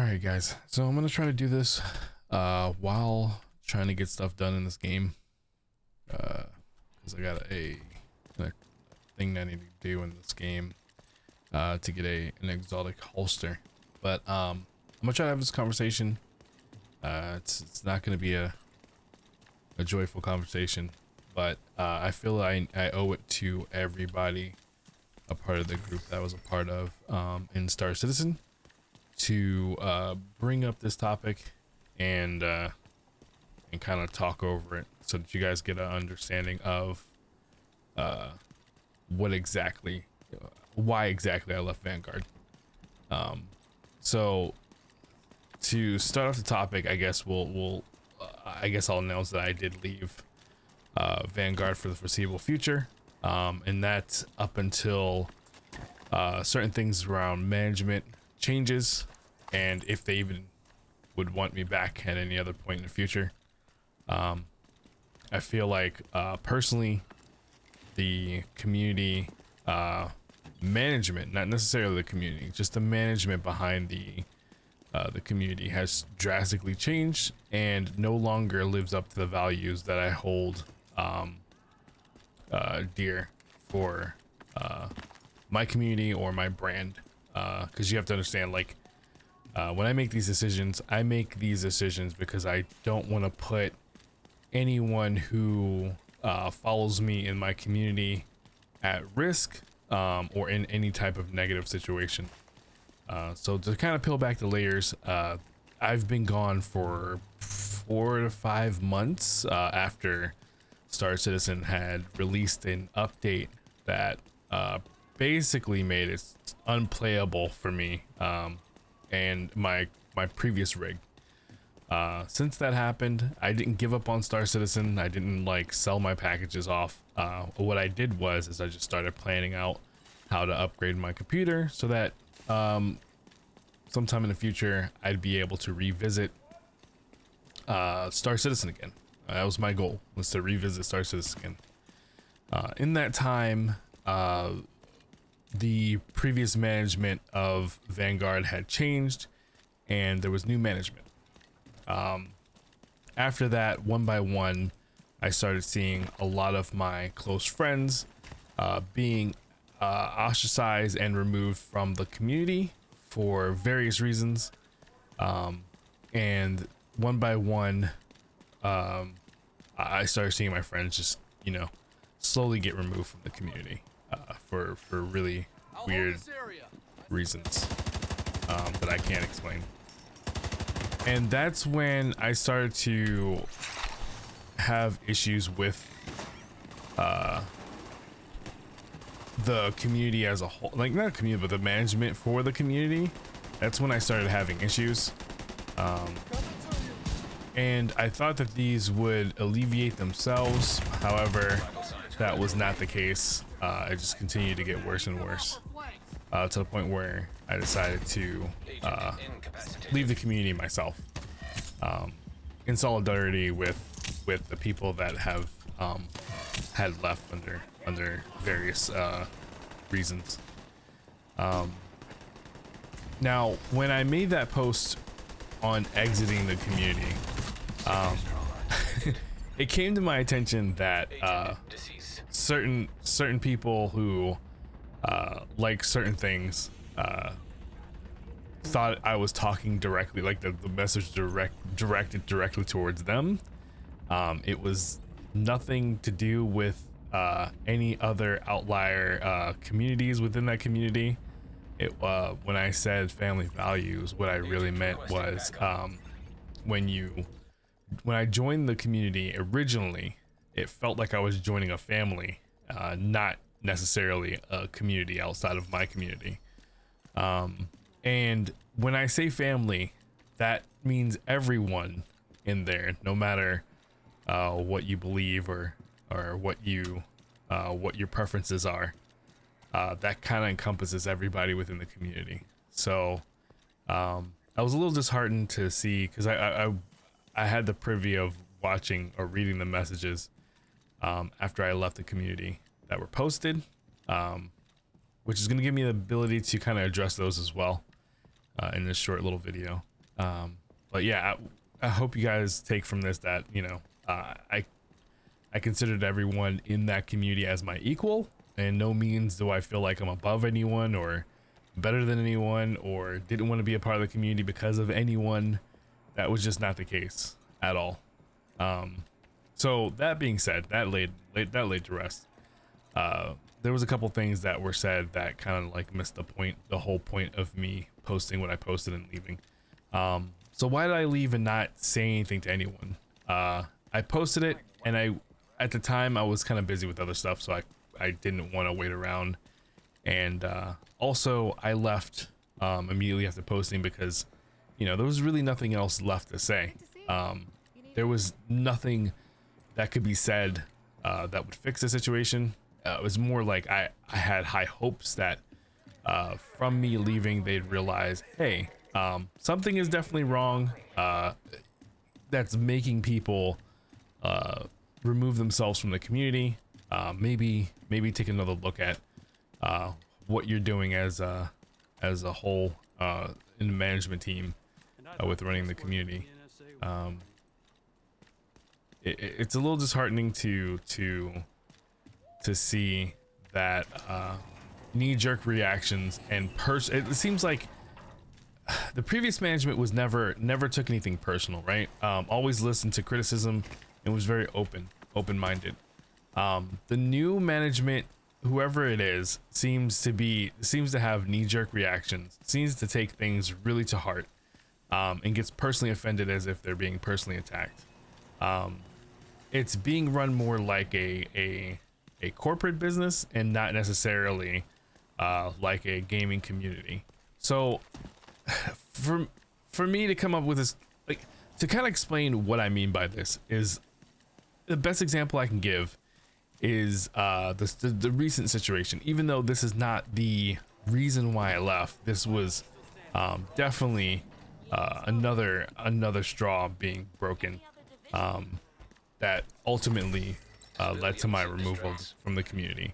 Alright guys, so I'm gonna try to do this while trying to get stuff done in this game, because I got a thing that I need to do in this game to get an exotic holster. But I'm gonna try to have this conversation. It's not gonna be a joyful conversation, but I feel I owe it to everybody a part of the group that I was a part of in Star Citizen to bring up this topic and kind of talk over it so that you guys get an understanding of why exactly I left Vanguard. So to start off the topic, I guess I'll announce that I did leave Vanguard for the foreseeable future, and that's up until certain things around management changes, and if they even would want me back at any other point in the future. I feel like personally the community management, not necessarily the community, just the management behind the community has drastically changed and no longer lives up to the values that I hold dear for my community or my brand. Because you have to understand, like, when I make these decisions because I don't want to put anyone who follows me in my community at risk or in any type of negative situation. So to kind of peel back the layers, I've been gone for 4 to 5 months after Star Citizen had released an update that basically made it unplayable for me and my previous rig. Since that happened, I didn't give up on Star Citizen. I didn't like sell my packages off. What I did was I just started planning out how to upgrade my computer so that sometime in the future I'd be able to revisit Star Citizen again. That was my goal, was to revisit Star Citizen again. In that time, the previous management of Vanguard had changed and there was new management. After that, one by one, I started seeing a lot of my close friends being ostracized and removed from the community for various reasons. And one by one, I started seeing my friends just, slowly get removed from the community for really weird reasons that I can't explain. And that's when I started to have issues with the community as a whole, like not community, but the management for the community. That's when I started having issues. And I thought that these would alleviate themselves. However, that was not the case. It just continued to get worse and worse to the point where I decided to leave the community myself, in solidarity with the people that have had left under various reasons. Now, when I made that post on exiting the community, it came to my attention that certain people who like certain things thought I was talking directly, like the message directed directly towards them. It was nothing to do with any other outlier communities within that community. When I said family values, what I really meant was when I joined the community originally, it felt like I was joining a family, not necessarily a community outside of my community. And when I say family, that means everyone in there, no matter what you believe or what your preferences are. That kind of encompasses everybody within the community. So I was a little disheartened to see, because I had the privy of watching or reading the messages after I left the community that were posted, which is going to give me the ability to kind of address those as well in this short little video. But yeah, I hope you guys take from this that, you know, I considered everyone in that community as my equal, and no means do I feel like I'm above anyone or better than anyone or didn't want to be a part of the community because of anyone. That was just not the case at all. So that being said, that laid to rest. There was a couple things that were said that kind of like missed the whole point of me posting what I posted and leaving. So why did I leave and not say anything to anyone? I posted it, and at the time I was kind of busy with other stuff, so I didn't want to wait around. And also I left immediately after posting because, you know, there was really nothing else left to say. There was nothing that could be said that would fix the situation. It was more like I had high hopes that from me leaving, they'd realize, hey, something is definitely wrong. That's making people remove themselves from the community. Maybe take another look at what you're doing as a whole in the management team with running the community. It's a little disheartening to see that knee-jerk reactions and it seems like the previous management was never took anything personal, right? Always listened to criticism and was very open-minded. The new management, whoever it is, seems to have knee-jerk reactions, seems to take things really to heart, and gets personally offended as if they're being personally attacked. It's being run more like a corporate business and not necessarily like a gaming community. So for me to come up with this, like, to kind of explain what I mean by this, is the best example I can give is the recent situation. Even though this is not the reason why I left, this was definitely another straw being broken that ultimately led to my removal from the community.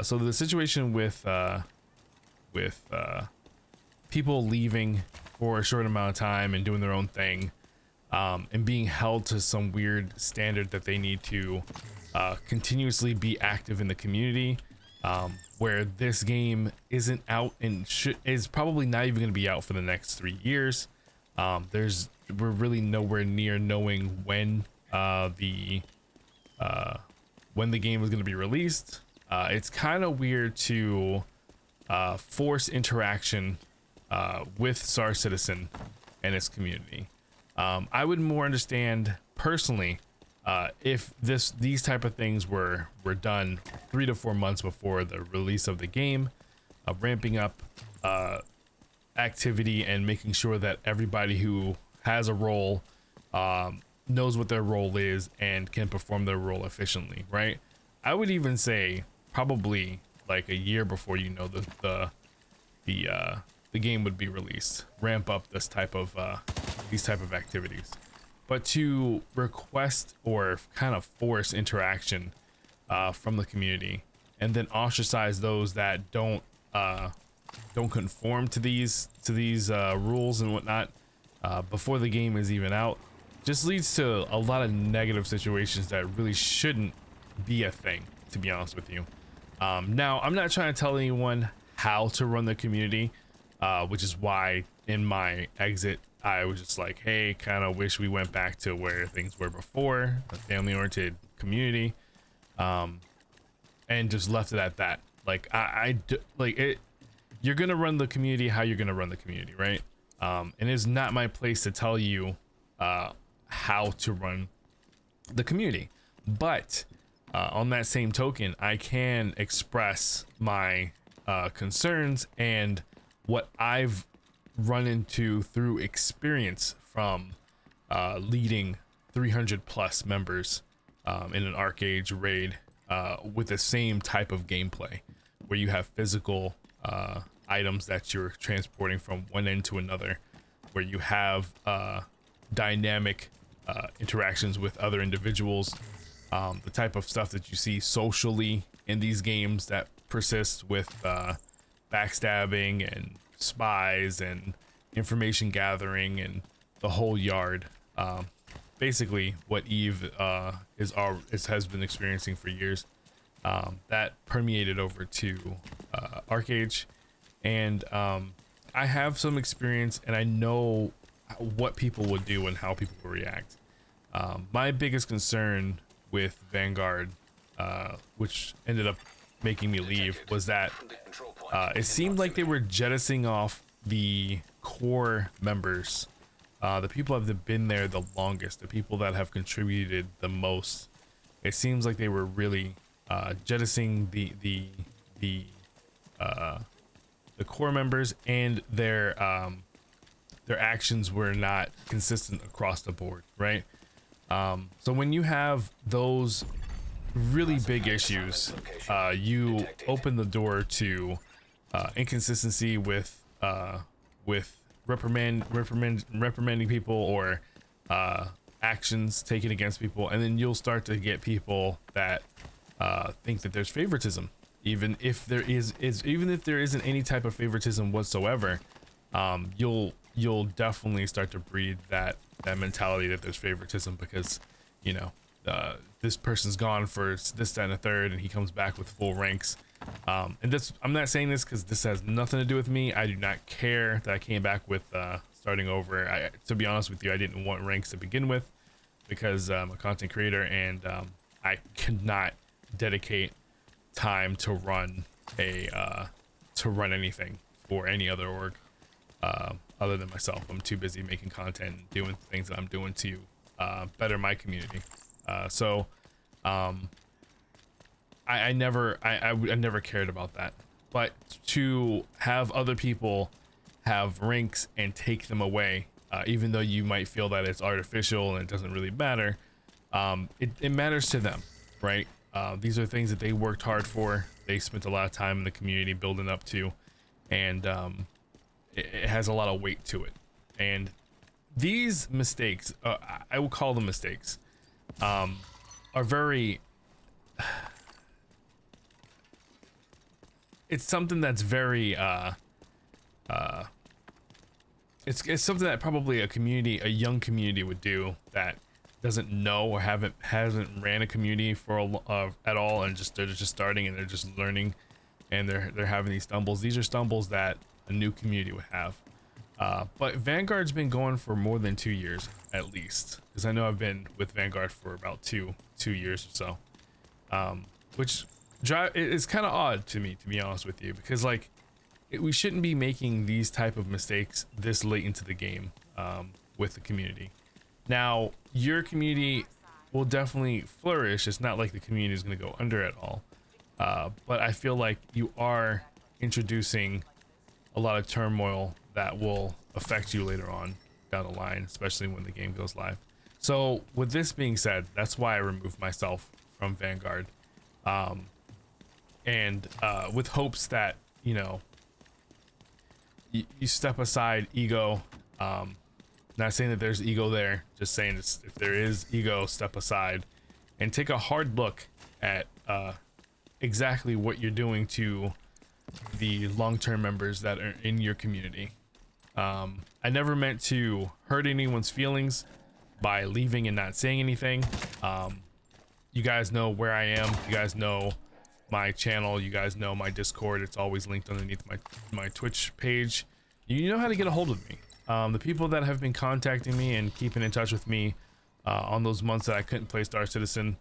So the situation with people leaving for a short amount of time and doing their own thing, and being held to some weird standard that they need to continuously be active in the community, where this game isn't out and is probably not even going to be out for the next 3 years. We're really nowhere near knowing when the game is going to be released. It's kind of weird to force interaction with Star Citizen and its community. I would more understand personally if these type of things were done 3 to 4 months before the release of the game, ramping up activity and making sure that everybody who has a role knows what their role is and can perform their role efficiently, right? I would even say probably like a year before, you know, the game would be released, ramp up these type of activities. But to request or kind of force interaction from the community and then ostracize those that don't conform to these rules and whatnot before the game is even out, just leads to a lot of negative situations that really shouldn't be a thing, to be honest with you. Now, I'm not trying to tell anyone how to run the community, which is why in my exit I was just like, hey, kind of wish we went back to where things were before, a family-oriented community, and just left it at that. Like, you're gonna run the community how you're gonna run the community, right? And it's not my place to tell you how to run the community, but on that same token, I can express my concerns and what I've run into through experience from leading 300 plus members in an Arcade raid with the same type of gameplay, where you have physical items that you're transporting from one end to another, where you have dynamic interactions with other individuals, the type of stuff that you see socially in these games that persist with backstabbing and spies and information gathering and the whole yard. Basically what Eve has been experiencing for years. That permeated over to Arcage, and I have some experience and I know what people would do and how people will react. My biggest concern with Vanguard, which ended up making me leave, was that it seemed like they were jettisoning off the core members, the people that have been there the longest, the people that have contributed the most. It seems like they were really jettisoning the core members, and their actions were not consistent across the board, right? So when you have those really big issues, you open the door to inconsistency with reprimanding people, or actions taken against people, and then you'll start to get people that think that there's favoritism, even if there isn't any type of favoritism whatsoever. You'll definitely start to breed that mentality that there's favoritism because, you know, this person's gone for this, that, and a third, and he comes back with full ranks. And this, I'm not saying this because this has nothing to do with me. I do not care that I came back with starting over. To be honest with you, I didn't want ranks to begin with because I'm a content creator, and I cannot dedicate time to run anything for any other org other than myself. I'm too busy making content and doing things that I'm doing to better my community. I never cared about that, but to have other people have ranks and take them away, even though you might feel that it's artificial and it doesn't really matter, it matters to them, right? These are things that they worked hard for. They spent a lot of time in the community building up to, and it has a lot of weight to it. And these mistakes, I will call them mistakes, are very, it's something that's very it's something that probably a young community would do that doesn't know or hasn't ran a community for at all, and they're just starting and they're just learning, and they're having these stumbles. These are stumbles that a new community would have. But Vanguard's been going for more than 2 years at least, because I know I've been with Vanguard for about two years or so, which it's kind of odd to me, to be honest with you, because like we shouldn't be making these type of mistakes this late into the game with the community. Now your community will definitely flourish. It's not like the community is going to go under at all, but I feel like you are introducing a lot of turmoil that will affect you later on down the line, especially when the game goes live. So with this being said, that's why I removed myself from Vanguard, and with hopes that, you know, you step aside ego. Not saying that there's ego there, just saying if there is ego, step aside and take a hard look at exactly what you're doing to the long-term members that are in your community. I never meant to hurt anyone's feelings by leaving and not saying anything. You guys know where I am. You guys know my channel. You guys know my Discord. It's always linked underneath my Twitch page. You know how to get a hold of me. The people that have been contacting me and keeping in touch with me on those months that I couldn't play Star Citizen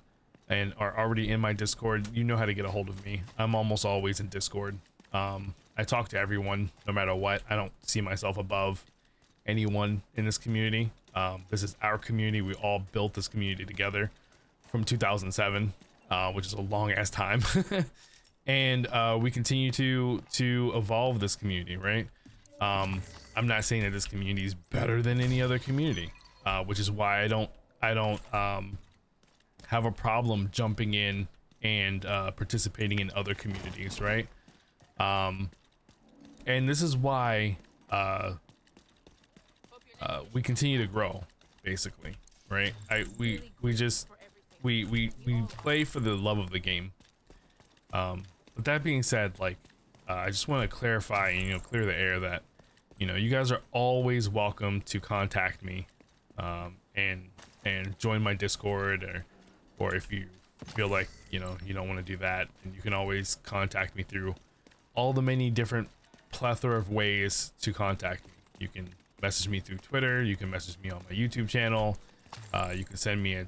and are already in my Discord, you know how to get a hold of me. I'm almost always in Discord. I talk to everyone no matter what. I don't see myself above anyone in this community. This is our community. We all built this community together from 2007, which is a long ass time. And we continue to evolve this community, right? I'm not saying that this community is better than any other community, which is why I don't have a problem jumping in and participating in other communities, right? And this is why we continue to grow, basically, right? We play for the love of the game. With that being said, like, I just want to clarify and, you know, clear the air that you know, you guys are always welcome to contact me, and join my Discord, or if you feel like, you know, you don't want to do that, then you can always contact me through all the many different plethora of ways to contact me. You can message me through Twitter, you can message me on my YouTube channel, you can send me a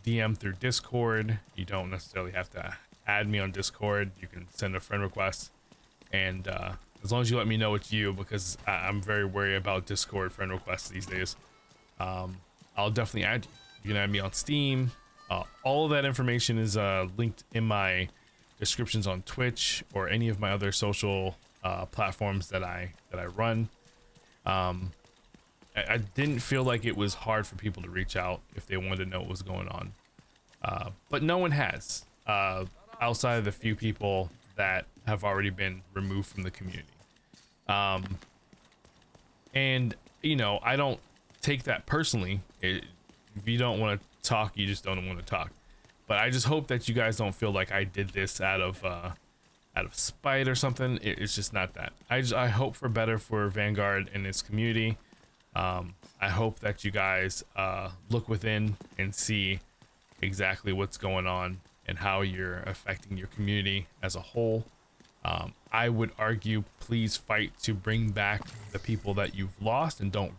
DM through Discord. You don't necessarily have to add me on Discord. You can send a friend request, and as long as you let me know it's you, because I'm very wary about Discord friend requests these days, I'll definitely add you. You can add me on Steam. All of that information is linked in my descriptions on Twitch or any of my other social platforms that I run. I didn't feel like it was hard for people to reach out if they wanted to know what was going on, but no one has, outside of the few people that have already been removed from the community. And you know, I don't take that personally. If you don't want to talk, you just don't want to talk. But I just hope that you guys don't feel like I did this out of spite or something. It's just not that. I hope for better for Vanguard and its community. I hope that you guys look within and see exactly what's going on and how you're affecting your community as a whole. I would argue, please fight to bring back the people that you've lost, and don't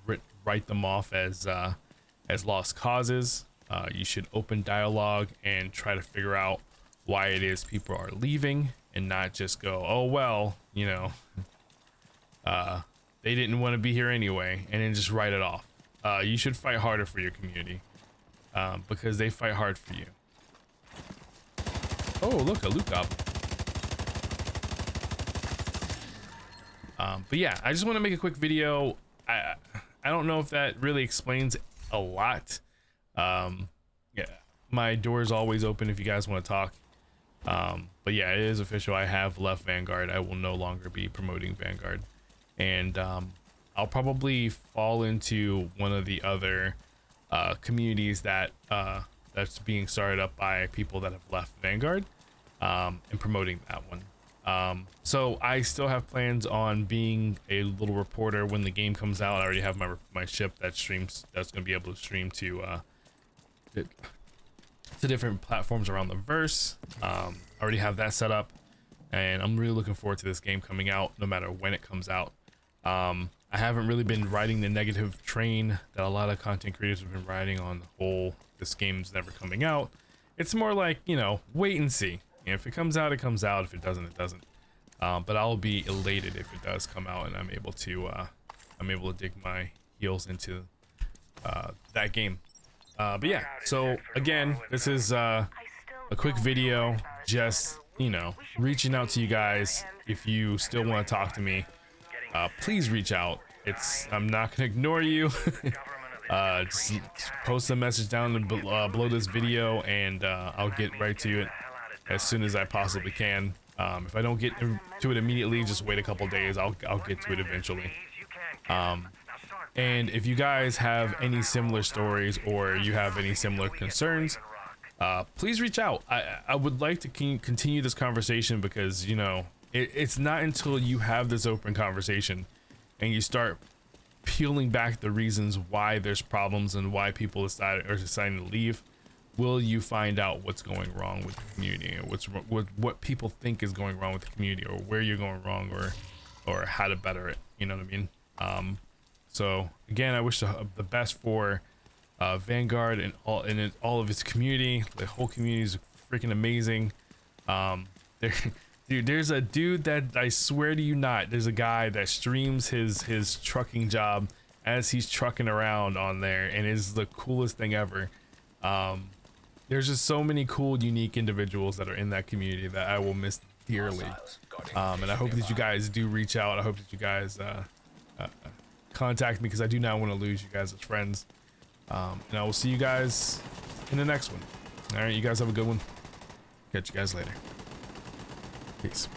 write them off as lost causes. You should open dialogue and try to figure out why it is people are leaving, and not just go, oh well, you know, they didn't want to be here anyway, and then just write it off. You should fight harder for your community, because they fight hard for you. Oh, look, a loot goblin. But yeah, I just want to make a quick video. I don't know if that really explains a lot. Yeah, my door is always open if you guys want to talk. But yeah, it is official. I have left Vanguard. I will no longer be promoting Vanguard, and I'll probably fall into one of the other communities that that's being started up by people that have left Vanguard, and promoting that one. So I still have plans on being a little reporter when the game comes out. I already have my ship that streams, that's going to be able to stream to different platforms around the verse. I already have that set up, and I'm really looking forward to this game coming out, no matter when it comes out. I haven't really been riding the negative train that a lot of content creators have been riding on the whole, this game's never coming out. It's more like, you know, wait and see. If it comes out, it comes out. If it doesn't, it doesn't. But I'll be elated if it does come out and I'm able to dig my heels into that game. But yeah, so again, this is a quick video, just, you know, reaching out to you guys. If you still want to talk to me, please reach out. I'm not gonna ignore you. Just post a message down below this video, and I'll get right to it as soon as I possibly can. If I don't get to it immediately, just wait a couple days. I'll get to it eventually. And if you guys have any similar stories, or you have any similar concerns, please reach out. I would like to continue this conversation, because, you know, it's not until you have this open conversation and you start peeling back the reasons why there's problems and why people are deciding to leave, will you find out what's going wrong with the community, or what people think is going wrong with the community, or where you're going wrong, or how to better it. You know what I mean? So again, I wish the best for Vanguard and all of its community. The whole community is freaking amazing. Dude, there's a dude that, I swear to you not, there's a guy that streams his trucking job as he's trucking around on there, and it's the coolest thing ever. There's just so many cool, unique individuals that are in that community that I will miss dearly. And I hope that you guys do reach out. I hope that you guys contact me, because I do not want to lose you guys as friends. And I will see you guys in the next one. All right, you guys have a good one. Catch you guys later. Peace.